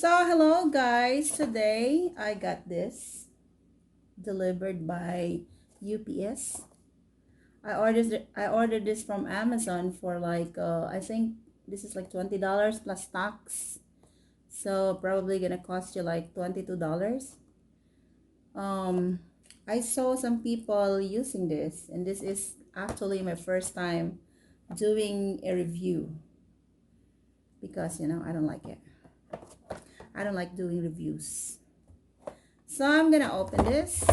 So hello guys, today I got this delivered by UPS. I ordered this from Amazon for like I think this is like $20 plus tax. So probably gonna cost you like $22. Um I saw some people using this, and this is actually my first time doing a review because I don't like it. I don't like doing reviews. So I'm gonna open this.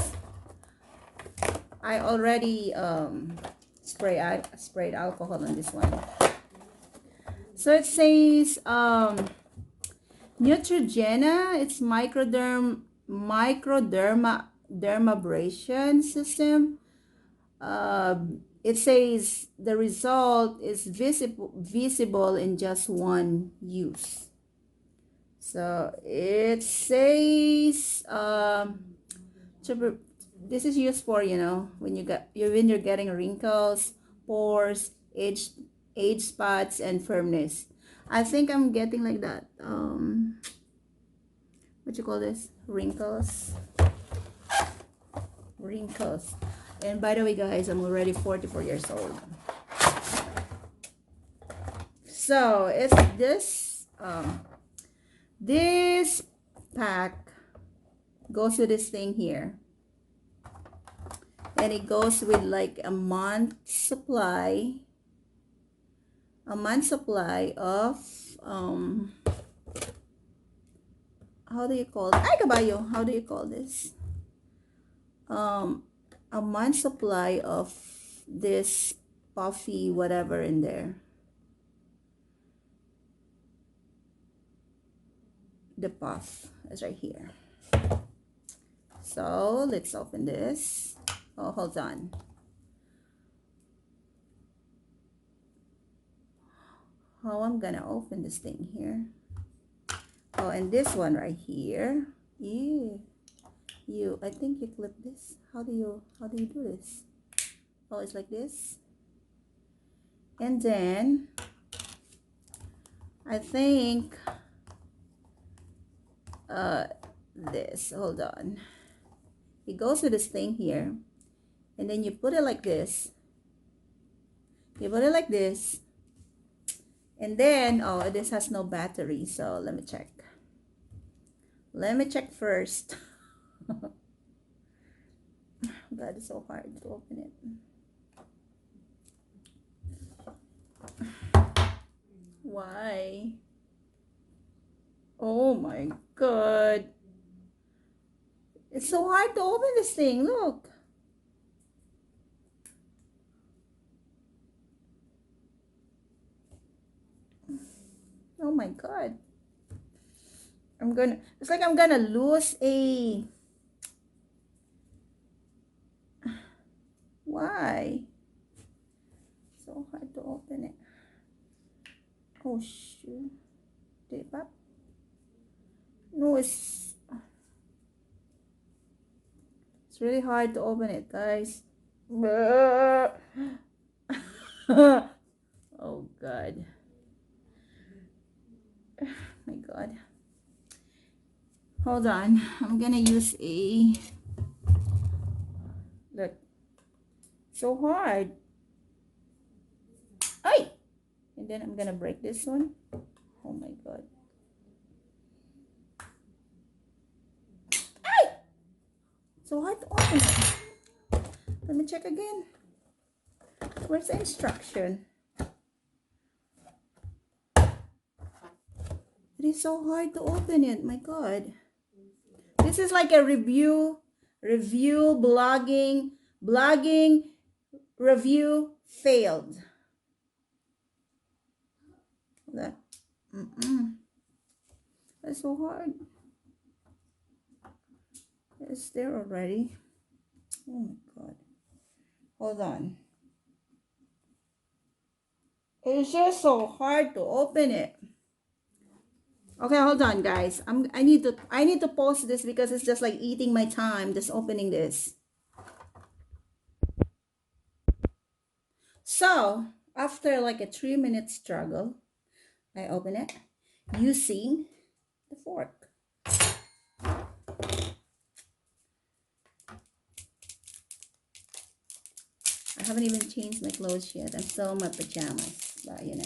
I already sprayed alcohol on this one. So it says Neutrogena. It's microdermabrasion system. It says the result is visible in just one use. So it says this is used for when you're getting wrinkles, pores, age spots, and firmness. I think I'm getting like that. What you call this? Wrinkles. And by the way, guys, I'm already 44 years old. So it's this pack goes with this thing here, and it goes with like a month supply of how do you call it? Ay, kabayo, how do you call this? A month supply of this puffy whatever in there. The puff is right here. So let's open this. Oh, hold on. How I'm gonna open this thing here. Oh, and this one right here. I think you clip this. How do you do this? Oh, it's like this. And then I think this, hold on. It goes with this thing here, and then you put it like this. You put it like this, and then this has no battery, so let me check. Let me check first. God, it's so hard to open it. Why? Oh my God. It's so hard to open this thing. Look. Oh my God. It's like I'm gonna lose a... Why? So hard to open it. Oh shoot. Did it pop? No, it's really hard to open it, guys. Oh God. My God. Hold on. I'm gonna use a... Look. So hard. Ay! And then I'm gonna break this one. Oh my God. Ay! So hard to open it. Let me check again. Where's the instruction? It is so hard to open it. My God. This is like a review, blogging, review failed. That. That's so hard. It's there already. Oh my God. Hold on. It's just so hard to open it. Okay, hold on, guys. I need to pause this because it's just like eating my time just opening this. So after like a 3-minute struggle, I open it using the fork. haven't even changed my clothes yet. I'm still in my pajamas, but you know.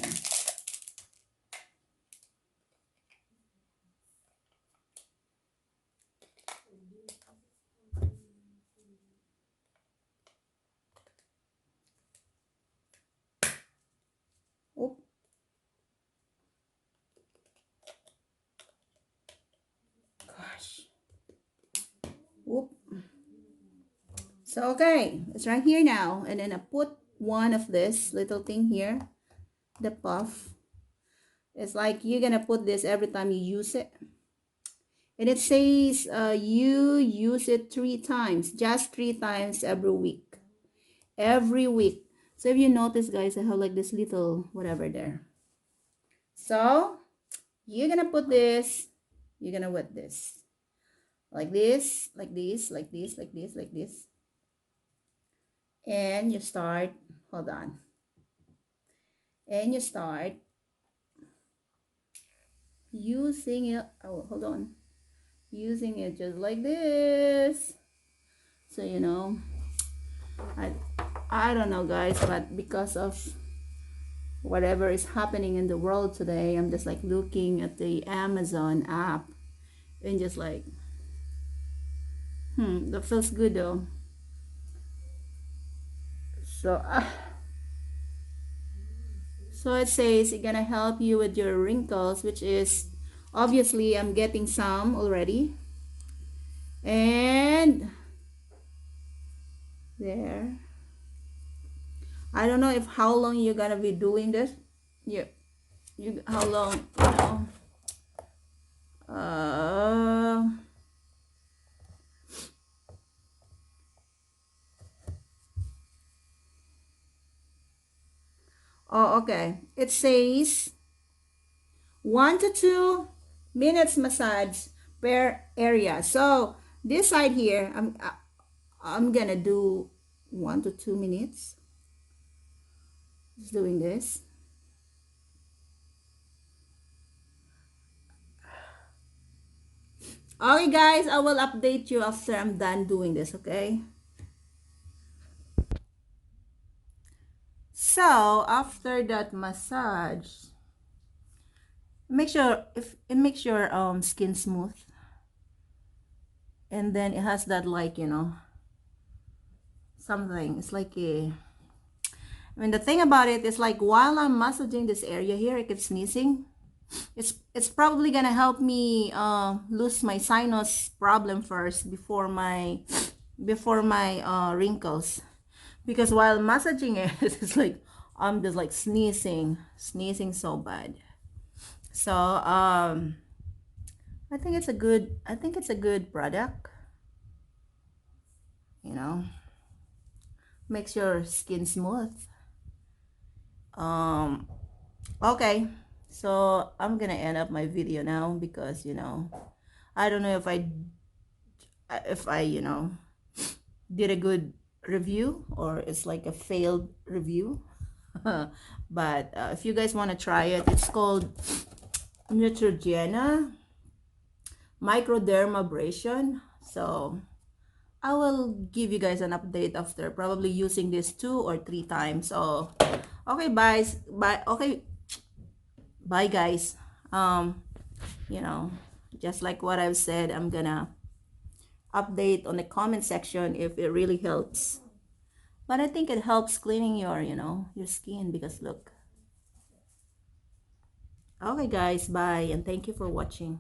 Oh, gosh. Whoop. So, okay, it's right here now. And then I put one of this little thing here, the puff. It's like you're gonna put this every time you use it. And it says you use it 3 times, just 3 times every week. Every week. So if you notice, guys, I have like this little whatever there. So you're gonna put this, you're gonna wet this. Like this, like this, like this, like this, like this. And you start, hold on. And you start using it, oh, hold on. Using it just like this. So, you know, I don't know, guys, but because of whatever is happening in the world today, I'm just like looking at the Amazon app and just like, that feels good though. So, so it says it's gonna help you with your wrinkles, which is obviously I'm getting some already. And there. I don't know if how long you're gonna be doing this. You how long, you know. Oh, okay. It says 1 to 2 minutes massage per area. So this side here, I'm gonna do 1 to 2 minutes. Just doing this. Okay, guys, I will update you after I'm done doing this. Okay. So after that massage, make sure if it makes your skin smooth, and then it has that, like, you know, something. It's like a, I mean, the thing about it is, like, while I'm massaging this area here, I keep sneezing. It's probably gonna help me lose my sinus problem first before my wrinkles, because while massaging it, it's like I'm just like sneezing so bad. So I think it's a good product, you know, makes your skin smooth. Okay, so I'm gonna end up my video now, because, you know, I don't know if I, you know, did a good review or it's like a failed review. But if you guys want to try it, it's called Neutrogena Microdermabrasion. So I will give you guys an update after probably using this 2 or 3 times. So okay, bye. Okay, bye, guys. You know, just like what I've said, I'm gonna update on the comment section if it really helps. But I think it helps cleaning your, you know, your skin, because look. Okay, guys, bye, and thank you for watching.